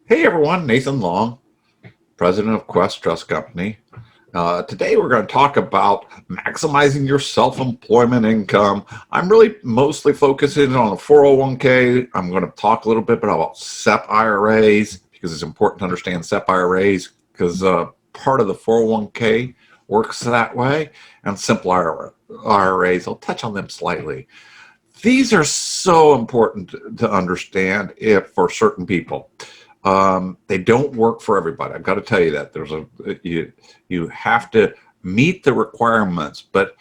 Hey everyone, Nathan Long, president of Quest Trust Company. Today we're going to talk about maximizing your self-employment income. I'm really mostly focusing on a 401k. I'm going to talk a little bit about SEP IRAs because it's important to understand SEP IRAs because part of the 401k works that way, and simple IRAs. I'll touch on them slightly. These are so important to understand if for certain people. They don't work for everybody. I've got to tell you that you have to meet the requirements, but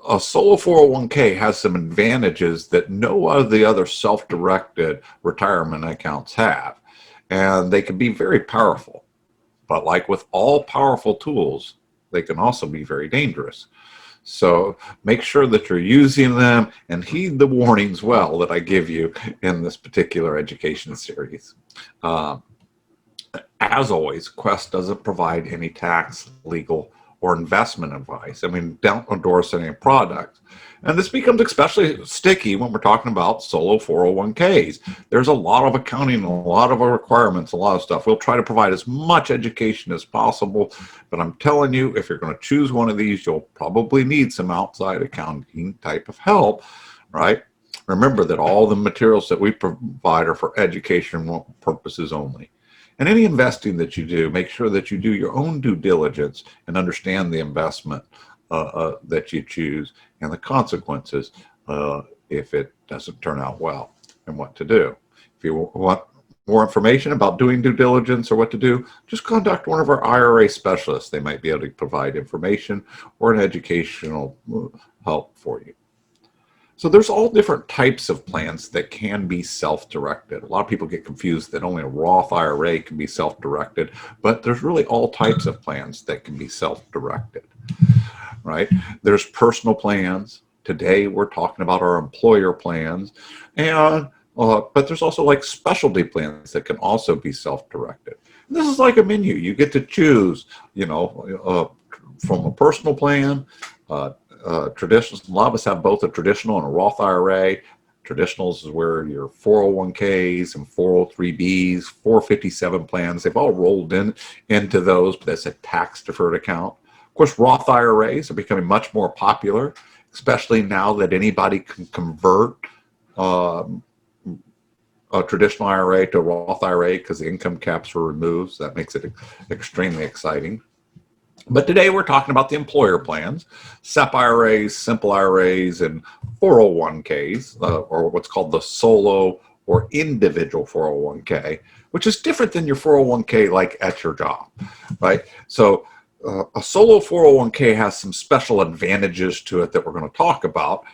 a solo 401k has some advantages that no of the other self-directed retirement accounts have, and they can be very powerful. But like with all powerful tools, they can also be very dangerous. So make sure that you're using them and heed the warnings well that I give you in this particular education series. As always, Quest doesn't provide any tax, legal, or investment advice. I mean, don't endorse any products. And this becomes especially sticky when we're talking about solo 401ks. There's a lot of accounting, a lot of requirements, a lot of stuff. We'll try to provide as much education as possible, but I'm telling you, if you're going to choose one of these, you'll probably need some outside accounting type of help, right? Remember that all the materials that we provide are for educational purposes only. And any investing that you do, make sure that you do your own due diligence and understand the investment that you choose and the consequences if it doesn't turn out well and what to do. If you want more information about doing due diligence or what to do, just contact one of our IRA specialists. They might be able to provide information or an educational help for you. So there's all different types of plans that can be self-directed. A lot of people get confused that only a Roth IRA can be self-directed, but there's really all types of plans that can be self-directed, right? There's personal plans. Today we're talking about our employer plans, and but there's also like specialty plans that can also be self-directed. This is like a menu. You get to choose, from a personal plan, traditional. A lot of us have both a traditional and a Roth IRA. Traditionals is where your 401ks and 403bs, 457 plans, they've all rolled into those, but that's a tax deferred account. Of course, Roth IRAs are becoming much more popular, especially now that anybody can convert a traditional IRA to a Roth IRA because the income caps were removed. So that makes it extremely exciting. But today we're talking about the employer plans, SEP IRAs, simple IRAs, and 401ks, or what's called the solo or individual 401k, which is different than your 401k like at your job, right? So a solo 401k has some special advantages to it that we're going to talk about,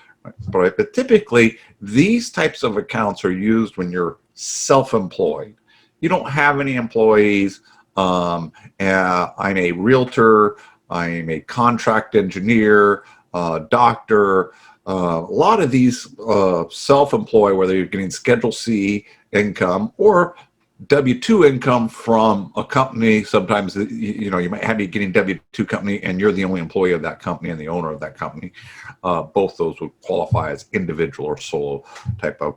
right? But typically these types of accounts are used when you're self-employed. You don't have any employees. I'm a realtor, I'm a contract engineer, doctor. A lot of these self-employed, whether you're getting Schedule C income or W-2 income from a company. Sometimes you might have you getting W-2 company and you're the only employee of that company and the owner of that company. Both those would qualify as individual or solo type of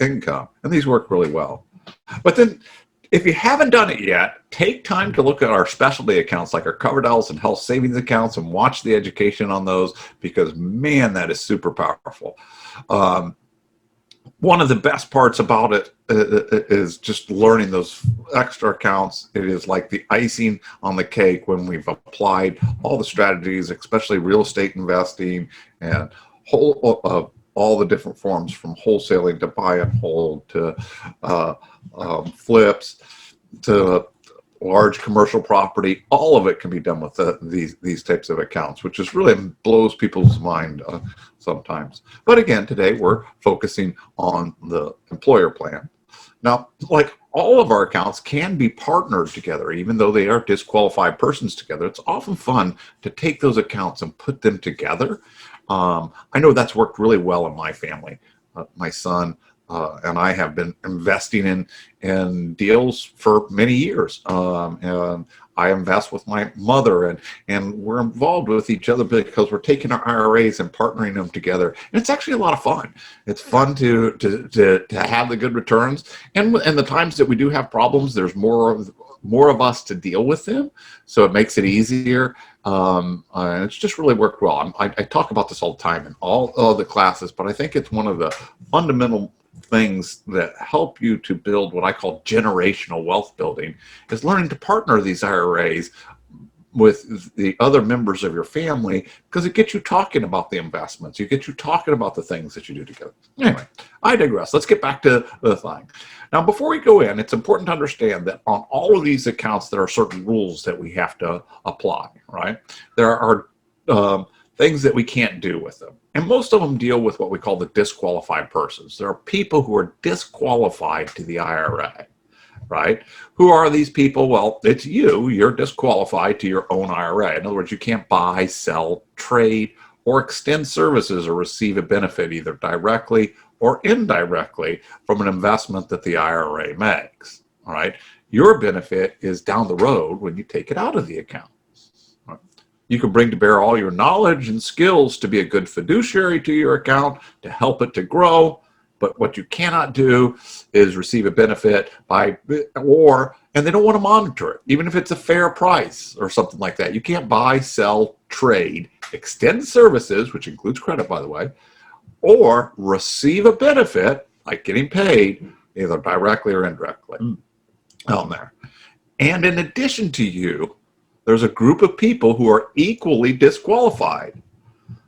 income, and these work really well. But then if you haven't done it yet, take time to look at our specialty accounts like our covered health and health savings accounts and watch the education on those because, man, that is super powerful. One of the best parts about it is just learning those extra accounts. It is like the icing on the cake when we've applied all the strategies, especially real estate investing and all the different forms from wholesaling to buy and hold to flips to large commercial property. All of it can be done with these types of accounts, which just really blows people's mind sometimes. But again, today we're focusing on the employer plan. Now, like all of our accounts can be partnered together, even though they are disqualified persons together. It's often fun to take those accounts and put them together. I know that's worked really well in my family. My son and I have been investing in deals for many years. And I invest with my mother, and we're involved with each other because we're taking our IRAs and partnering them together. And it's actually a lot of fun. It's fun to have the good returns. And the times that we do have problems, there's more of us to deal with them, so it makes it easier. And it's just really worked well. I talk about this all the time in all of the classes, but I think it's one of the fundamental things that help you to build what I call generational wealth building, is learning to partner these IRAs with the other members of your family, because it gets you talking about the investments. You get you talking about the things that you do together. Anyway, I digress. Let's get back to the thing. Now, before we go in, it's important to understand that on all of these accounts, there are certain rules that we have to apply, right? There are things that we can't do with them. And most of them deal with what we call the disqualified persons. There are people who are disqualified to the IRA, right? Who are these people? Well, it's you. You're disqualified to your own IRA. In other words, you can't buy, sell, trade, or extend services or receive a benefit either directly or indirectly from an investment that the IRA makes, all right? Your benefit is down the road when you take it out of the account. You can bring to bear all your knowledge and skills to be a good fiduciary to your account, to help it to grow. But what you cannot do is receive a benefit and they don't want to monitor it, even if it's a fair price or something like that. You can't buy, sell, trade, extend services, which includes credit, by the way, or receive a benefit, like getting paid, either directly or indirectly on there. And in addition to you, there's a group of people who are equally disqualified.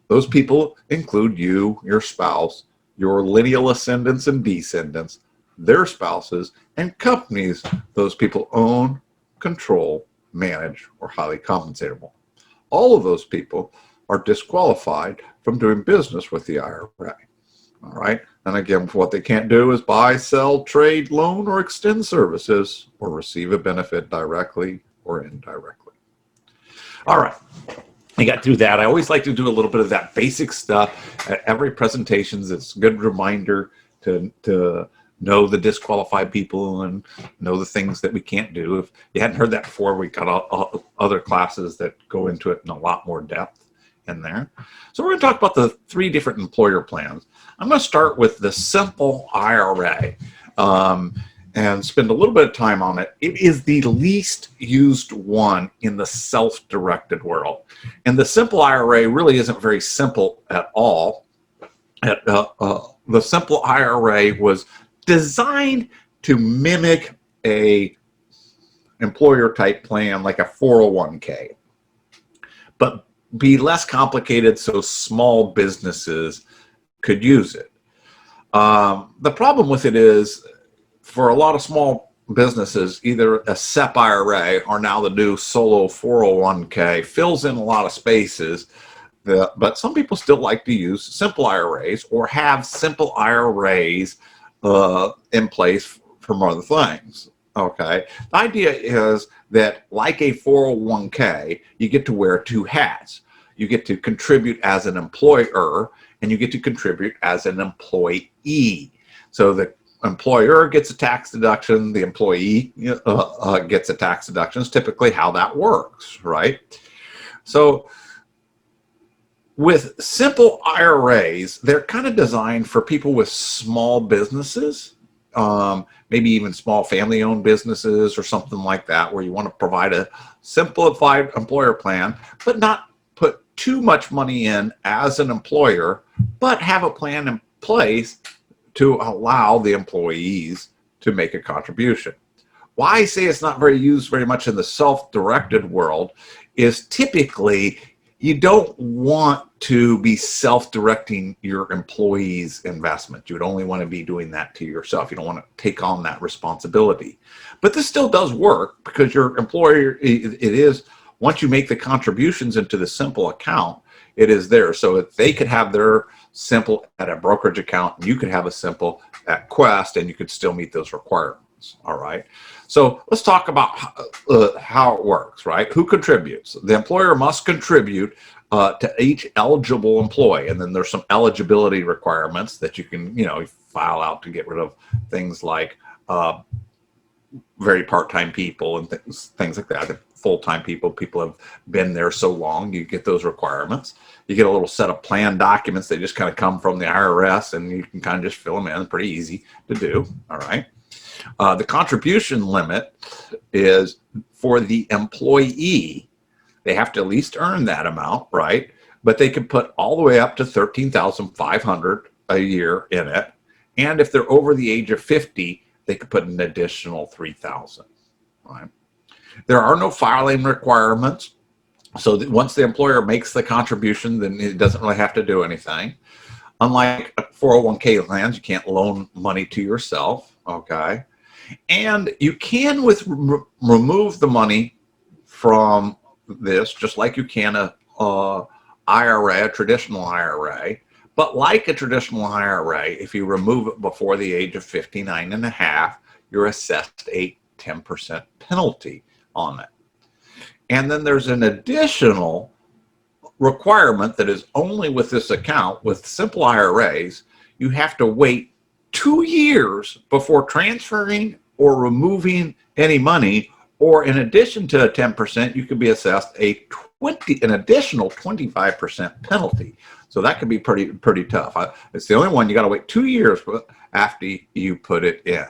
Those people include you, your spouse, your lineal ascendants and descendants, their spouses, and companies those people own, control, manage, or highly compensatable. All of those people are disqualified from doing business with the IRA. All right. And again, what they can't do is buy, sell, trade, loan, or extend services, or receive a benefit directly or indirectly. All right, I got through that. I always like to do a little bit of that basic stuff at every presentation. It's a good reminder to know the disqualified people and know the things that we can't do. If you hadn't heard that before, we got other classes that go into it in a lot more depth in there. So we're going to talk about the 3 different employer plans. I'm going to start with the simple IRA. And spend a little bit of time on it. It is the least used one in the self-directed world. And the simple IRA really isn't very simple at all. The simple IRA was designed to mimic a employer type plan like a 401k, but be less complicated so small businesses could use it. The problem with it is, for a lot of small businesses, either a SEP IRA or now the new solo 401k fills in a lot of spaces, but some people still like to use simple IRAs or have simple IRAs in place for other things. Okay, the idea is that, like a 401k, you get to wear 2 hats. You get to contribute as an employer and you get to contribute as an employee. So the employer gets a tax deduction, the employee gets a tax deduction. Is typically how that works, right? So with simple IRAs, they're kind of designed for people with small businesses, maybe even small family-owned businesses or something like that, where you want to provide a simplified employer plan, but not put too much money in as an employer, but have a plan in place to allow the employees to make a contribution. Why I say it's not used very much in the self-directed world is typically you don't want to be self-directing your employees' investment. You would only want to be doing that to yourself. You don't want to take on that responsibility. But this still does work, because your employer, it is, once you make the contributions into the simple account, it is there. So if they could have their simple at a brokerage account, you could have a simple at Quest, and you could still meet those requirements. All right. So let's talk about how it works, right? Who contributes? The employer must contribute to each eligible employee. And then there's some eligibility requirements that you can, file out to get rid of things like very part-time people and things like that. full-time people. People have been there so long, you get those requirements. You get a little set of plan documents. They just kind of come from the IRS, and you can kind of just fill them in. Pretty easy to do, all right? The contribution limit is for the employee. They have to at least earn that amount, right? But they can put all the way up to $13,500 a year in it. And if they're over the age of 50, they could put an additional $3,000, right? There are no filing requirements. So that once the employer makes the contribution, then it doesn't really have to do anything. Unlike 401k plans, you can't loan money to yourself, okay? And you can remove the money from this, just like you can a IRA, a traditional IRA. But like a traditional IRA, if you remove it before the age of 59 and a half, you're assessed a 10% penalty on it. And then there's an additional requirement that is only with this account. With simple IRAs, you have to wait 2 years before transferring or removing any money, or in addition to a 10%, you could be assessed an additional 25% penalty. So that could be pretty tough. It's the only one you got to wait 2 years after you put it in.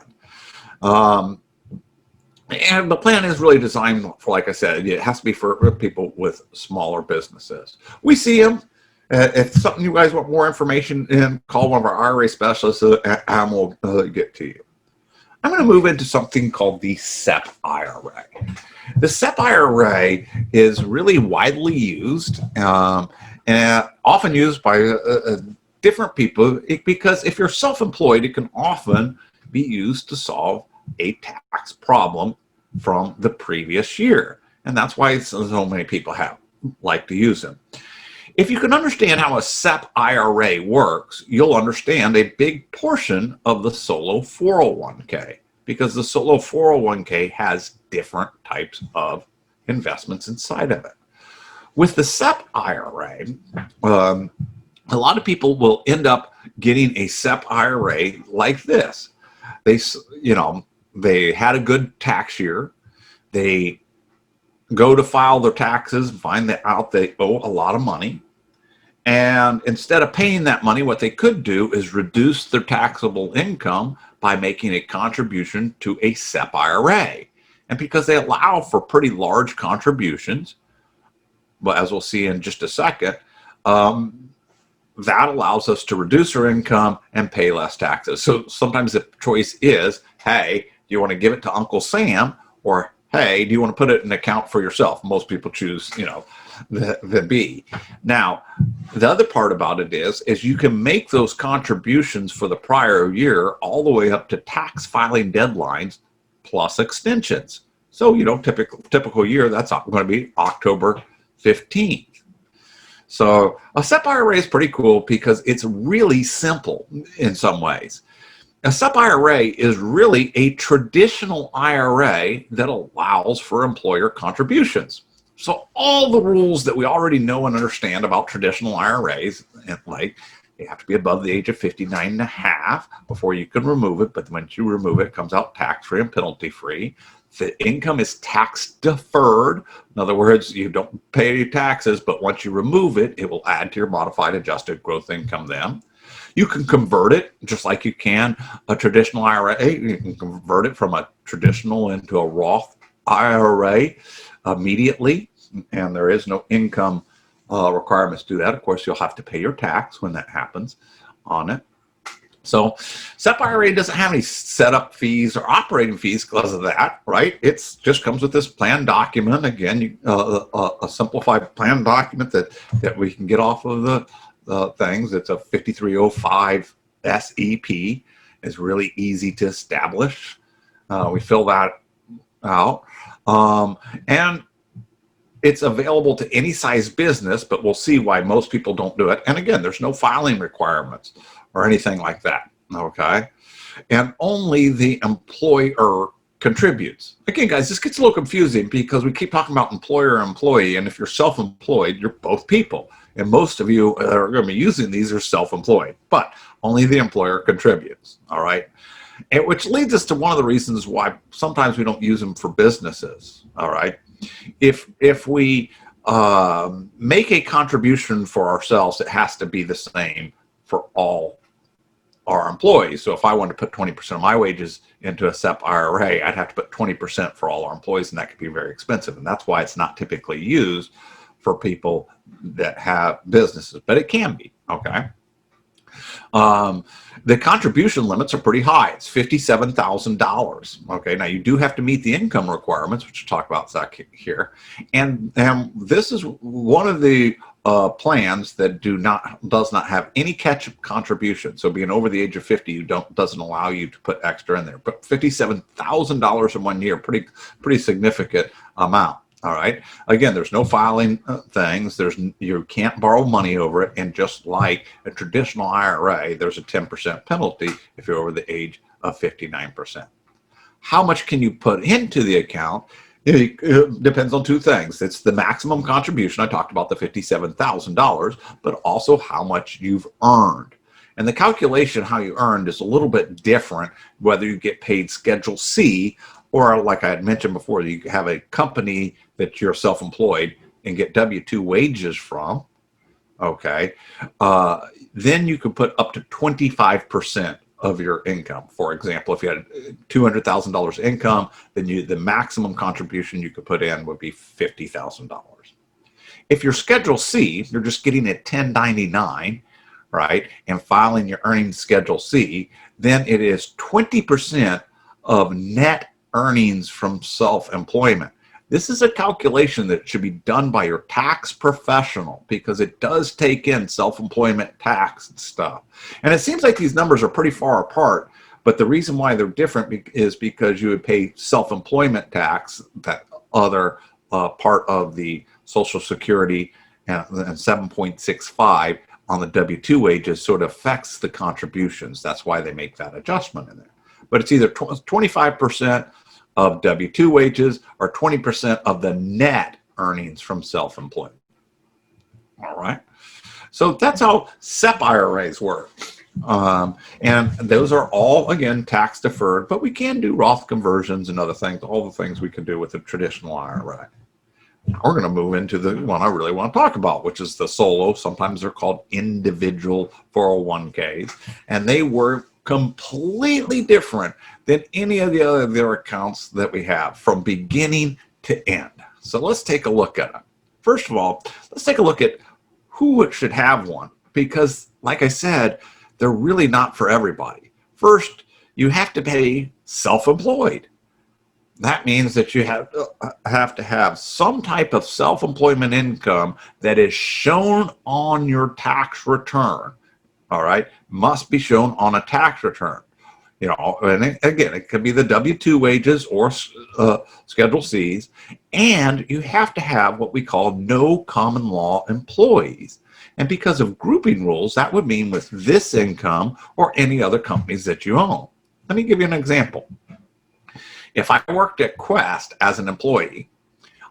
And the plan is really designed for, like I said, it has to be for people with smaller businesses. We see them. If something you guys want more information in, call one of our IRA specialists and we'll get to you. I'm going to move into something called the SEP IRA. The SEP IRA is really widely used and often used by different people, because if you're self-employed, it can often be used to solve a tax problem from the previous year. And that's why so many people like to use them. If you can understand how a SEP IRA works, you'll understand a big portion of the solo 401k, because the solo 401k has different types of investments inside of it. With the SEP IRA, a lot of people will end up getting a SEP IRA like this. They had a good tax year. They go to file their taxes and find out they owe a lot of money. And instead of paying that money, what they could do is reduce their taxable income by making a contribution to a SEP IRA. And because they allow for pretty large contributions, but as we'll see in just a second, that allows us to reduce our income and pay less taxes. So sometimes the choice is, hey, do you want to give it to Uncle Sam, or hey, do you want to put it in an account for yourself? Most people choose, the B. Now, the other part about it is you can make those contributions for the prior year all the way up to tax filing deadlines plus extensions. So, typical year, that's going to be October 15th. So a SEP IRA is pretty cool because it's really simple in some ways. A SEP IRA is really a traditional IRA that allows for employer contributions. So all the rules that we already know and understand about traditional IRAs, like you have to be above the age of 59 and a half before you can remove it, but once you remove it, it comes out tax-free and penalty-free. The income is tax deferred. In other words, you don't pay any taxes, but once you remove it, it will add to your modified adjusted gross income then. You can convert it just like you can a traditional IRA. You can convert it from a traditional into a Roth IRA immediately, and there is no income requirements to do that. Of course, you'll have to pay your tax when that happens on it. So SEP IRA doesn't have any setup fees or operating fees because of that, right? It just comes with this plan document. Again, a simplified plan document that we can get off of the things. It's a 5305 SEP. It's really easy to establish. We fill that out. And it's available to any size business, but we'll see why most people don't do it. And again, there's no filing requirements or anything like that, okay? And only the employer contributes. Again, guys, this gets a little confusing because we keep talking about employer and employee, and if you're self-employed, you're both people. And most of you that are going to be using these are self-employed, but only the employer contributes, all right? And which leads us to one of the reasons why sometimes we don't use them for businesses, all right? if we make a contribution for ourselves, it has to be the same for all our employees. So if I wanted to put 20% of my wages into a SEP IRA, I'd have to put 20% for all our employees, and that could be very expensive. And that's why it's not typically used for people that have businesses, but it can be, okay? The contribution limits are pretty high. It's $57,000. Okay, now you do have to meet the income requirements, which we'll talk about here. And this is one of the plans that does not have any catch-up contribution. So being over the age of 50 doesn't allow you to put extra in there. But $57,000 in 1 year, pretty significant amount. All right. Again, there's no filing things. You can't borrow money over it. And just like a traditional IRA, there's a 10% penalty if you're over the age of 59%. How much can you put into the account? It depends on two things. It's the maximum contribution. I talked about the $57,000, but also how much you've earned. And the calculation how you earned is a little bit different whether you get paid Schedule C or, like I had mentioned before, you have a company that you're self-employed and get W-2 wages from, okay, then you could put up to 25% of your income. For example, if you had $200,000 income, then the maximum contribution you could put in would be $50,000. If you're Schedule C, you're just getting a 1099, right, and filing your earnings Schedule C, then it is 20% of net earnings from self-employment. This is a calculation that should be done by your tax professional because it does take in self-employment tax and stuff. And it seems like these numbers are pretty far apart, but the reason why they're different is because you would pay self-employment tax, that other part of the Social Security, and 7.65 on the W-2 wages, so it affects the contributions. That's why they make that adjustment in there. But it's either 25% of W-2 wages or 20% of the net earnings from self-employment. All right. So that's how SEP IRAs work. And those are all, again, tax deferred, but we can do Roth conversions and other things, all the things we can do with a traditional IRA. Now we're going to move into the one I really want to talk about, which is the solo. Sometimes they're called individual 401ks, and they work completely different than any of the other accounts that we have from beginning to end. So let's take a look at them. First of all, let's take a look at who should have one, because like I said, they're really not for everybody. First, you have to pay self-employed. That means that you have to have some type of self-employment income that is shown on your tax return. All right, must be shown on a tax return. You know, and again, it could be the W-2 wages or Schedule Cs, and you have to have what we call no common law employees. And because of grouping rules, that would mean with this income or any other companies that you own. Let me give you an example. If I worked at Quest as an employee,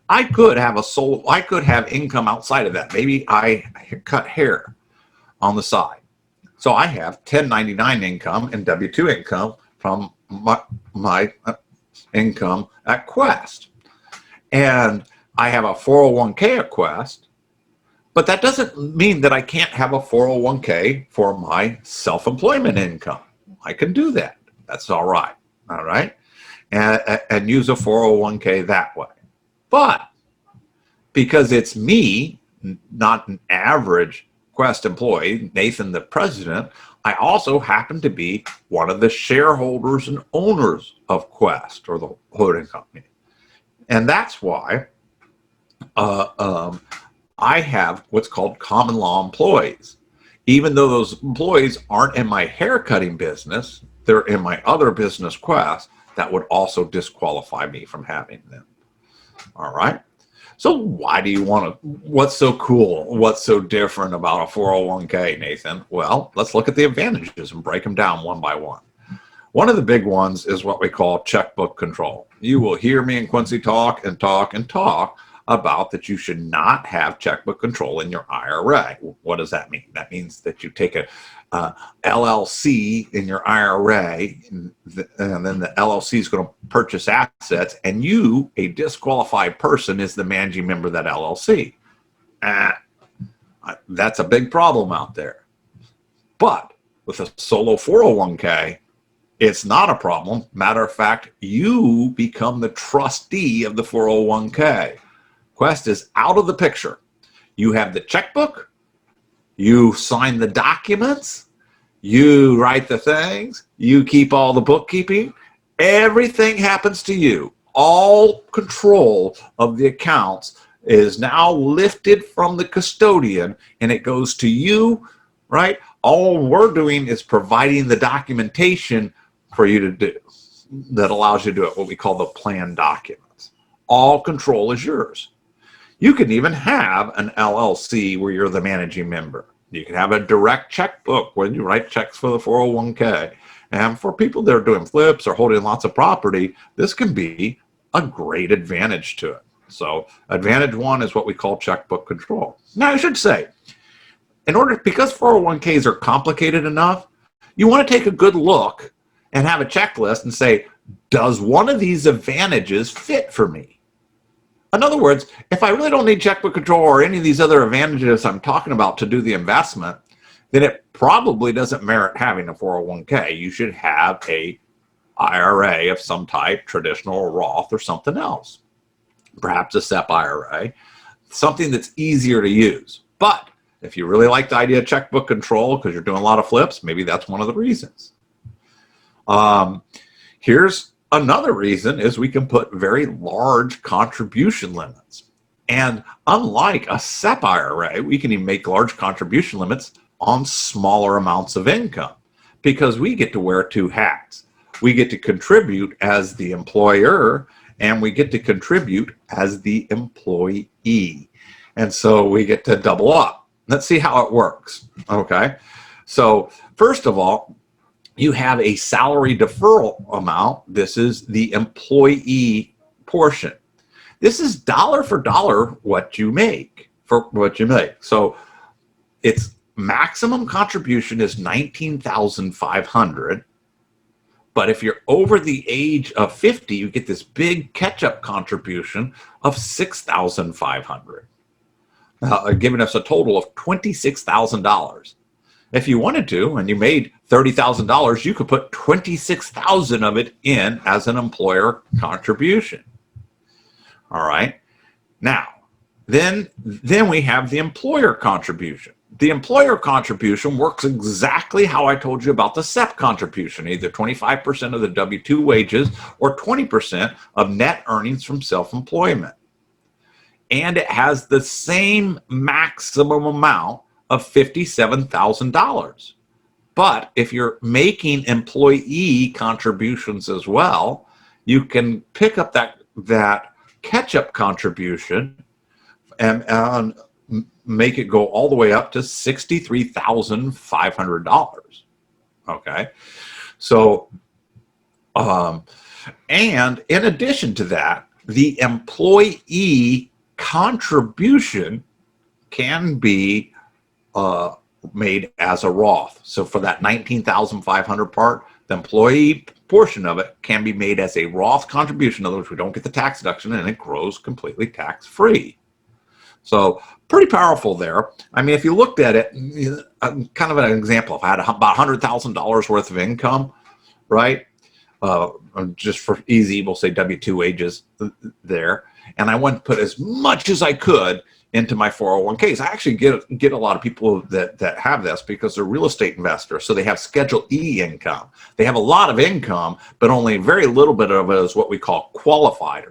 I could have income outside of that. Maybe I cut hair on the side. So I have 1099 income and W-2 income from my income at Quest. And I have a 401k at Quest, but that doesn't mean that I can't have a 401k for my self-employment income. I can do that. That's all right. All right. And use a 401k that way. But because it's me, not an average Quest employee, Nathan the president, I also happen to be one of the shareholders and owners of Quest, or the holding company. And that's why I have what's called common law employees. Even though those employees aren't in my haircutting business, they're in my other business, Quest, that would also disqualify me from having them. All right. So why do you want to, what's so cool? What's so different about a 401k, Nathan? Well, let's look at the advantages and break them down one by one. One of the big ones is what we call checkbook control. You will hear me and Quincy talk and talk and talk about that you should not have checkbook control in your IRA. What does that mean? That means that you take a LLC in your IRA, and then the LLC is going to purchase assets, and you, a disqualified person, is the managing member of that LLC. That's a big problem out there. But with a solo 401k, it's not a problem. Matter of fact, you become the trustee of the 401k. Quest is out of the picture. You have the checkbook, you sign the documents, you write the things, you keep all the bookkeeping, everything happens to you. All control of the accounts is now lifted from the custodian and it goes to you, right? All we're doing is providing the documentation for you to do that allows you to do it, what we call the plan documents. All control is yours. You can even have an LLC where you're the managing member. You can have a direct checkbook where you write checks for the 401k. And for people that are doing flips or holding lots of property, this can be a great advantage to it. So advantage one is what we call checkbook control. Now I should say, because 401ks are complicated enough, you want to take a good look and have a checklist and say, does one of these advantages fit for me? In other words, if I really don't need checkbook control or any of these other advantages I'm talking about to do the investment, then it probably doesn't merit having a 401k. You should have a IRA of some type, traditional or Roth or something else. Perhaps a SEP IRA, something that's easier to use. But if you really like the idea of checkbook control because you're doing a lot of flips, maybe that's one of the reasons. Here's another reason is we can put very large contribution limits. And unlike a SEP IRA, we can even make large contribution limits on smaller amounts of income because we get to wear two hats. We get to contribute as the employer and we get to contribute as the employee. And so we get to double up. Let's see how it works. Okay. So first of all, you have a salary deferral amount. This is the employee portion. This is dollar for dollar what you make So its maximum contribution is $19,500. But if you're over the age of 50, you get this big catch-up contribution of $6,500, giving us a total of $26,000. If you wanted to, and you made $30,000, you could put $26,000 of it in as an employer contribution. All right. Now, then we have the employer contribution. The employer contribution works exactly how I told you about the SEP contribution, either 25% of the W-2 wages or 20% of net earnings from self-employment. And it has the same maximum amount of $57,000. But if you're making employee contributions as well, you can pick up that catch-up contribution and make it go all the way up to $63,500. Okay, so and in addition to that, the employee contribution can be made as a Roth. So for that $19,500 part, the employee portion of it can be made as a Roth contribution. In other words, we don't get the tax deduction and it grows completely tax-free. So pretty powerful there. I mean, if you looked at it, kind of an example, if I had about $100,000 worth of income, right? Just for easy, we'll say W-2 wages there. And I want to put as much as I could into my 401ks. I actually get a lot of people that have this because they're real estate investors. So they have Schedule E income. They have a lot of income, but only very little bit of it is what we call qualified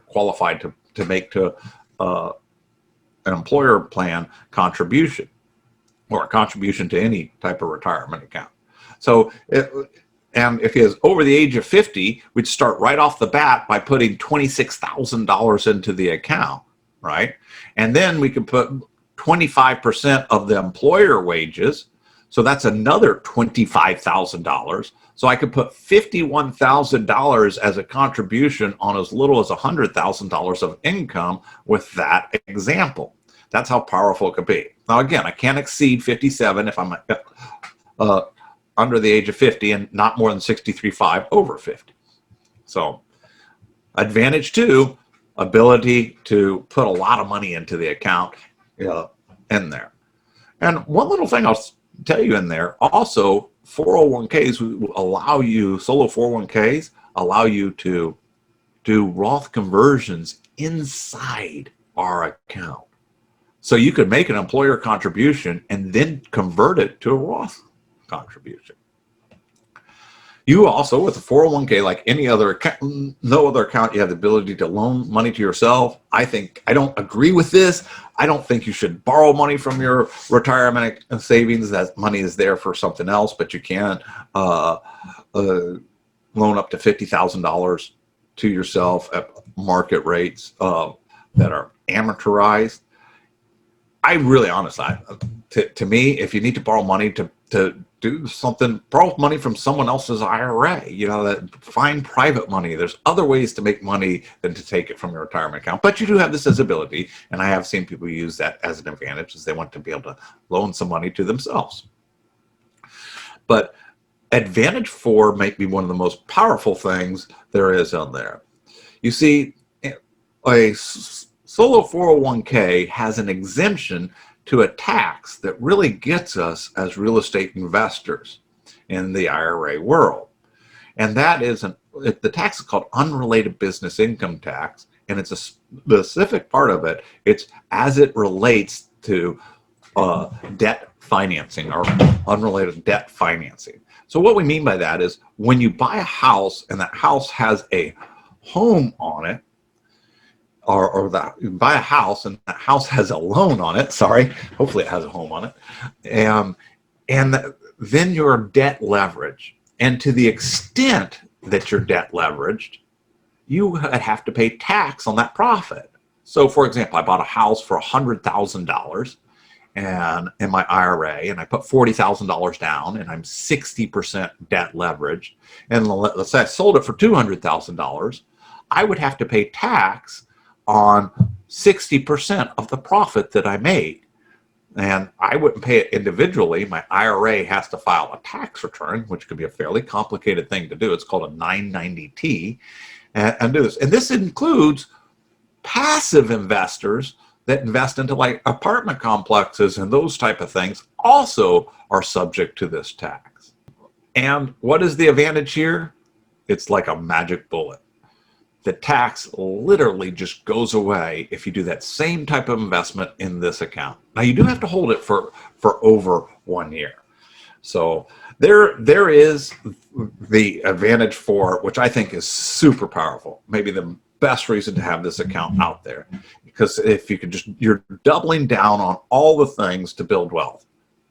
to make to an employer plan contribution or a contribution to any type of retirement account. So and if he is over the age of 50, we'd start right off the bat by putting $26,000 into the account, right? And then we could put 25% of the employer wages. So that's another $25,000. So I could put $51,000 as a contribution on as little as $100,000 of income with that example. That's how powerful it could be. Now, again, I can't exceed 57 if I'm under the age of 50 and not more than 63.5 over 50. So advantage two, ability to put a lot of money into the account in there. And one little thing I'll tell you in there, also 401ks will allow you, solo 401ks allow you to do Roth conversions inside our account. So you could make an employer contribution and then convert it to a Roth contribution. You also, with a 401k, like any other account, no other account, you have the ability to loan money to yourself. I don't agree with this. I don't think you should borrow money from your retirement and savings. That money is there for something else, but you can loan up to $50,000 to yourself at market rates that are amortized. I really, honestly, to me, if you need to borrow money to do something, borrow money from someone else's IRA, that find private money. There's other ways to make money than to take it from your retirement account, but you do have this as ability, and I have seen people use that as an advantage as they want to be able to loan some money to themselves. But advantage four might be one of the most powerful things there is on there. You see, a solo 401k has an exemption to a tax that really gets us as real estate investors in the IRA world. And that is, the tax is called unrelated business income tax, and it's a specific part of it. It's as it relates to debt financing or unrelated debt financing. So what we mean by that is when you buy a house and that house has a home on it, or that you buy a house and that house has a loan on it, hopefully it has a home on it, and then your debt leverage. And to the extent that you're debt leveraged, you have to pay tax on that profit. So for example, I bought a house for $100,000 and in my IRA, and I put $40,000 down, and I'm 60% debt leveraged. And let's say I sold it for $200,000, I would have to pay tax on 60% of the profit that I made. And I wouldn't pay it individually. My IRA has to file a tax return, which could be a fairly complicated thing to do. It's called a 990T, and do this. And this includes passive investors that invest into like apartment complexes and those type of things also are subject to this tax. And what is the advantage here? It's like a magic bullet. The tax literally just goes away if you do that same type of investment in this account. Now you do have to hold it for over 1 year. So there is the advantage for, which I think is super powerful, maybe the best reason to have this account out there, because if you could you're doubling down on all the things to build wealth.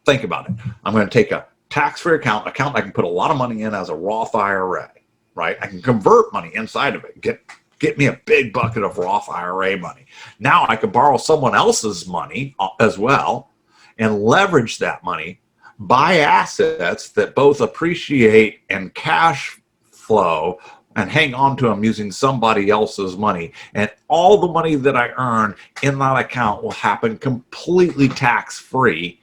Think about it. I'm going to take a tax-free account I can put a lot of money in as a Roth IRA. Right? I can convert money inside of it, get me a big bucket of Roth IRA money. Now I can borrow someone else's money as well and leverage that money, buy assets that both appreciate and cash flow and hang on to them using somebody else's money. And all the money that I earn in that account will happen completely tax-free.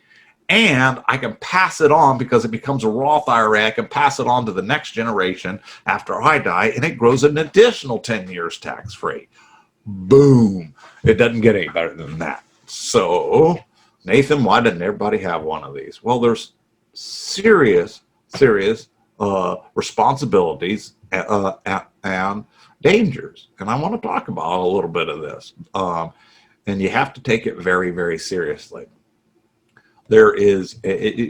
And I can pass it on because it becomes a Roth IRA. I can pass it on to the next generation after I die, and it grows an additional 10 years tax-free. Boom. It doesn't get any better than that. So, Nathan, why didn't everybody have one of these? Well, there's serious responsibilities and dangers. And I want to talk about a little bit of this. And you have to take it very, very seriously. There is,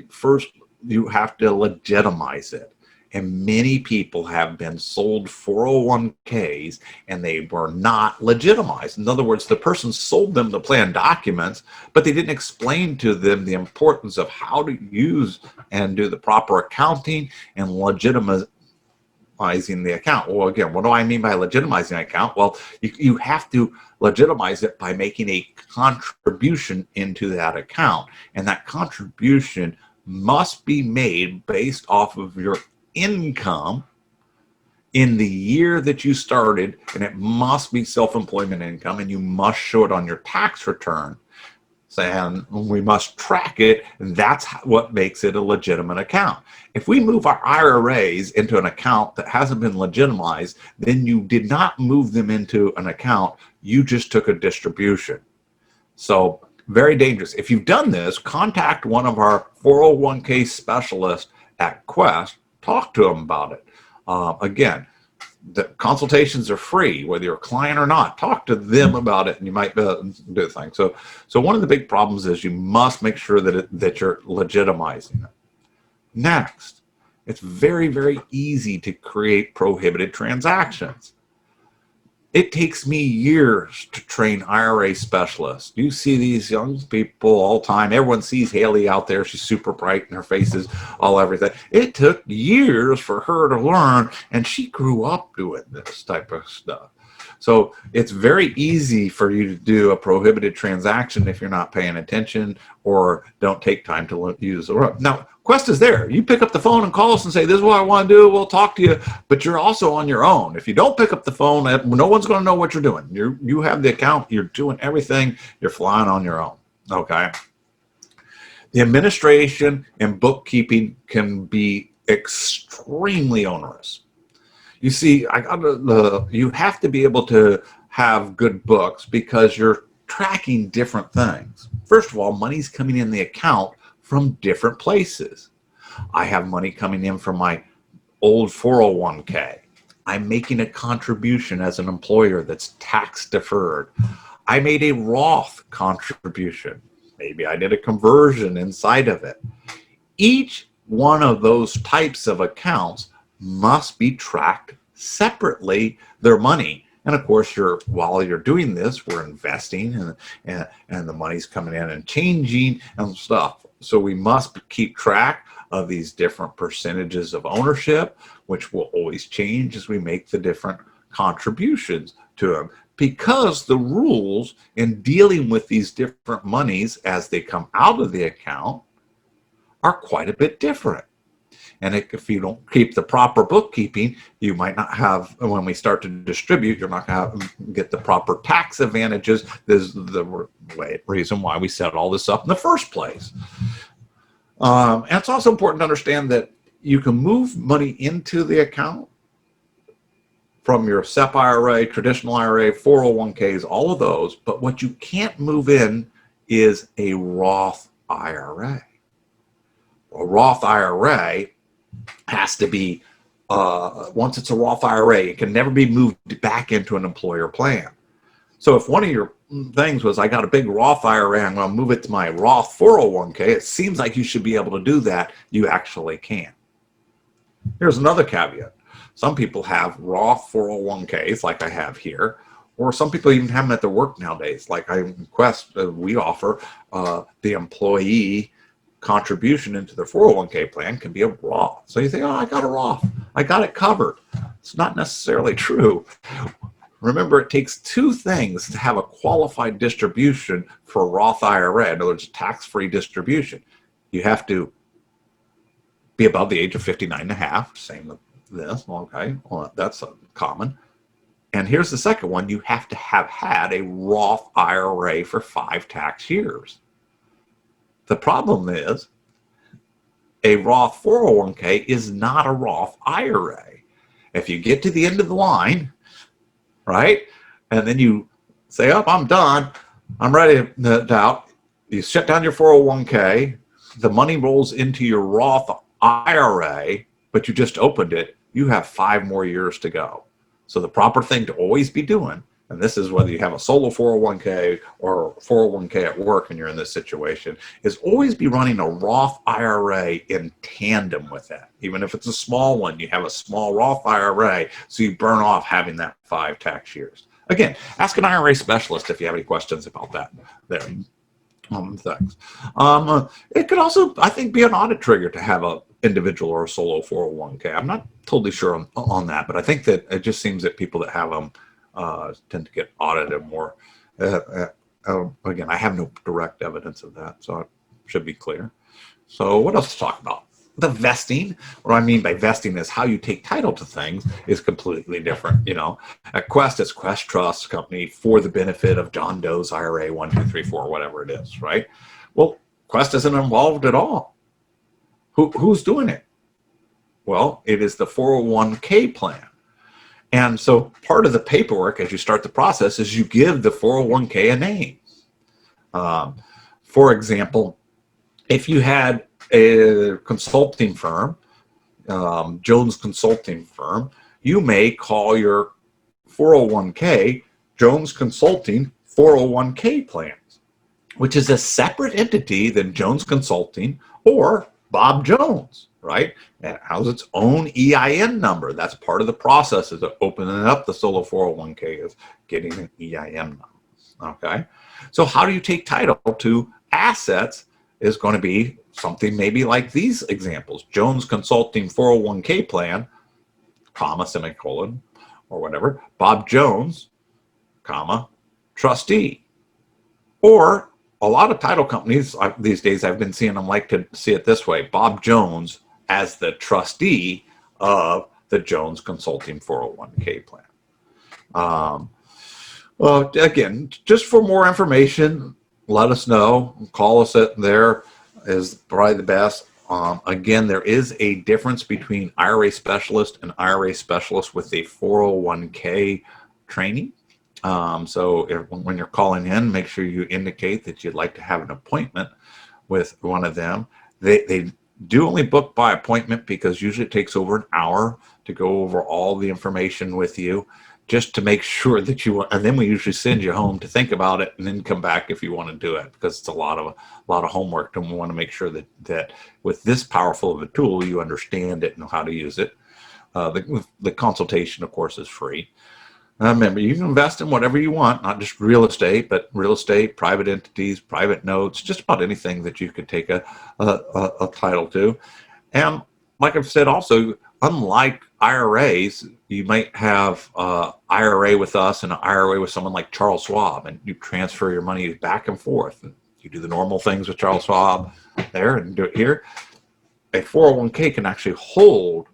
first, you have to legitimize it. And many people have been sold 401ks and they were not legitimized. In other words, the person sold them the plan documents, but they didn't explain to them the importance of how to use and do the proper accounting and legitimizing the account. Well, again, what do I mean by legitimizing an account? Well, you have to legitimize it by making a contribution into that account. And that contribution must be made based off of your income in the year that you started, and it must be self-employment income, and you must show it on your tax return. And we must track it, and that's what makes it a legitimate account. If we move our IRAs into an account that hasn't been legitimized, then you did not move them into an account, you just took a distribution. So very dangerous. If you've done this, contact one of our 401k specialists at Quest, talk to them about it. Again, the consultations are free, whether you're a client or not. Talk to them about it, and you might do the thing. So one of the big problems is you must make sure that you're legitimizing it. Next, it's very, very easy to create prohibited transactions. It takes me years to train IRA specialists. You see these young people all the time. Everyone sees Haley out there. She's super bright and her face is all everything. It took years for her to learn, and she grew up doing this type of stuff. So it's very easy for you to do a prohibited transaction if you're not paying attention or don't take time to use the. Now, Quest is there. You pick up the phone and call us and say, this is what I want to do. We'll talk to you, but you're also on your own. If you don't pick up the phone, no one's going to know what you're doing. You have the account. You're doing everything. You're flying on your own. Okay. The administration and bookkeeping can be extremely onerous. You see, you have to be able to have good books because you're tracking different things. First of all, money's coming in the account from different places. I have money coming in from my old 401k. I'm making a contribution as an employer that's tax deferred. I made a Roth contribution. Maybe I did a conversion inside of it. Each one of those types of accounts must be tracked separately, their money. And of course, while you're doing this, we're investing and the money's coming in and changing and stuff. So we must keep track of these different percentages of ownership, which will always change as we make the different contributions to them. Because the rules in dealing with these different monies as they come out of the account are quite a bit different. And if you don't keep the proper bookkeeping, you might not have, when we start to distribute, you're not going to get the proper tax advantages. This is the reason why we set all this up in the first place. And it's also important to understand that you can move money into the account from your SEP IRA, traditional IRA, 401ks, all of those. But what you can't move in is a Roth IRA. A Roth IRA has to be, once it's a Roth IRA, it can never be moved back into an employer plan. So if one of your things was, I got a big Roth IRA, I'm going to move it to my Roth 401k, it seems like you should be able to do that. You actually can. Here's another caveat. Some people have Roth 401ks like I have here, or some people even have them at their work nowadays. Like Quest, we offer the employee contribution into the 401k plan can be a Roth. So you think, oh, I got a Roth. I got it covered. It's not necessarily true. Remember, it takes two things to have a qualified distribution for a Roth IRA. In other words, tax-free distribution. You have to be above the age of 59 and a half. Same with this. Okay, well, that's common. And here's the second one. You have to have had a Roth IRA for 5 tax years. The problem is a Roth 401k is not a Roth IRA. If you get to the end of the line, right, and then you say, oh, I'm done, I'm ready to out, you shut down your 401k, the money rolls into your Roth IRA, but you just opened it, you have 5 more years to go. So the proper thing to always be doing, and this is whether you have a solo 401k or 401k at work and you're in this situation, is always be running a Roth IRA in tandem with that. Even if it's a small one, you have a small Roth IRA, so you burn off having that 5 tax years. Again, ask an IRA specialist if you have any questions about that. There. Thanks. It could also, I think, be an audit trigger to have a individual or a solo 401k. I'm not totally sure on that, but I think that it just seems that people that have them tend to get audited more. Again, I have no direct evidence of that, so it should be clear. So what else to talk about? The vesting. What I mean by vesting is how you take title to things is completely different. At Quest, it's Quest Trust Company for the benefit of John Doe's IRA 1234, whatever it is, right? Well, Quest isn't involved at all. Who's doing it? Well, it is the 401k plan. And so part of the paperwork as you start the process is you give the 401k a name. For example, if you had a consulting firm, Jones Consulting Firm, you may call your 401k Jones Consulting 401k Plans, which is a separate entity than Jones Consulting or Bob Jones, right? And it has its own EIN number. That's part of the process of opening up the solo 401k is getting an EIN number, okay? So how do you take title to assets is going to be something maybe like these examples. Jones Consulting 401k Plan, comma, semicolon, or whatever. Bob Jones, comma, trustee. Or a lot of title companies these days, I've been seeing them like to see it this way. Bob Jones as the trustee of the Jones Consulting 401k Plan. Well, again, just for more information, let us know. Call us at there is probably the best. Again, there is a difference between IRA specialist and IRA specialist with a 401k training. So when you're calling in, make sure you indicate that you'd like to have an appointment with one of them. They do only book by appointment because usually it takes over an hour to go over all the information with you, just to make sure that you want, and then we usually send you home to think about it and then come back if you want to do it, because it's a lot of homework, and we want to make sure that with this powerful of a tool you understand it and know how to use it. The consultation, of course, is free. Remember, you can invest in whatever you want, not just real estate, but real estate, private entities, private notes, just about anything that you could take a title to. And like I've said, also, unlike IRAs, you might have IRA with us and an IRA with someone like Charles Schwab, and you transfer your money back and forth. And you do the normal things with Charles Schwab there and do it here. A 401k can actually hold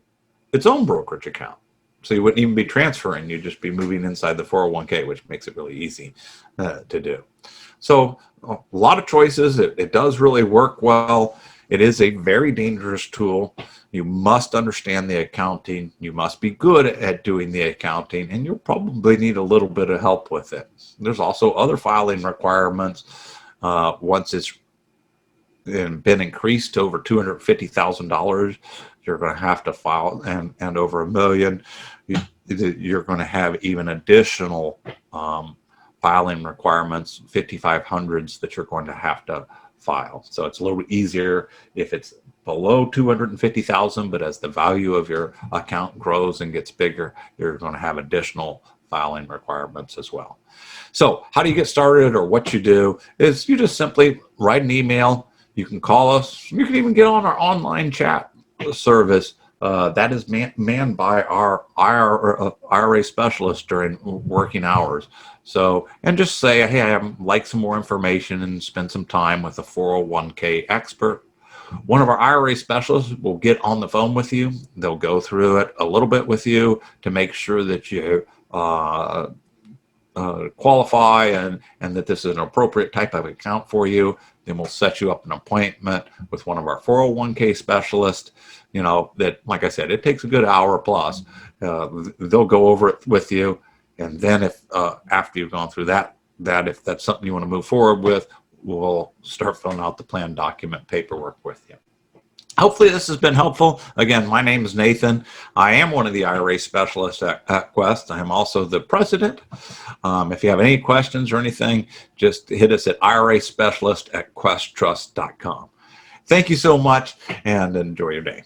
its own brokerage account. So you wouldn't even be transferring, you'd just be moving inside the 401k, which makes it really easy to do. So a lot of choices. It does really work well. It is a very dangerous tool. You must understand the accounting. You must be good at doing the accounting, and you'll probably need a little bit of help with it. There's also other filing requirements. Once it's been increased to over $250,000, you're going to have to file, and over $1 million, you're going to have even additional filing requirements, 5500s that you're going to have to file. So it's a little bit easier if it's below 250,000, but as the value of your account grows and gets bigger, you're going to have additional filing requirements as well. So how do you get started, or what you do is you just simply write an email. You can call us. You can even get on our online chat service that is manned by our IRA specialist during working hours. So, and just say, hey, I'd like some more information, and spend some time with a 401k expert. One of our IRA specialists will get on the phone with you. They'll go through it a little bit with you to make sure that you qualify and that this is an appropriate type of account for you. Then we'll set you up an appointment with one of our 401k specialists. That, like I said, it takes a good hour plus. They'll go over it with you, and then if after you've gone through that if that's something you want to move forward with, we'll start filling out the plan document paperwork with you. Hopefully this has been helpful. Again, my name is Nathan. I am one of the IRA specialists at Quest. I am also the president. If you have any questions or anything, just hit us at iraspecialist@questtrust.com. Thank you so much, and enjoy your day.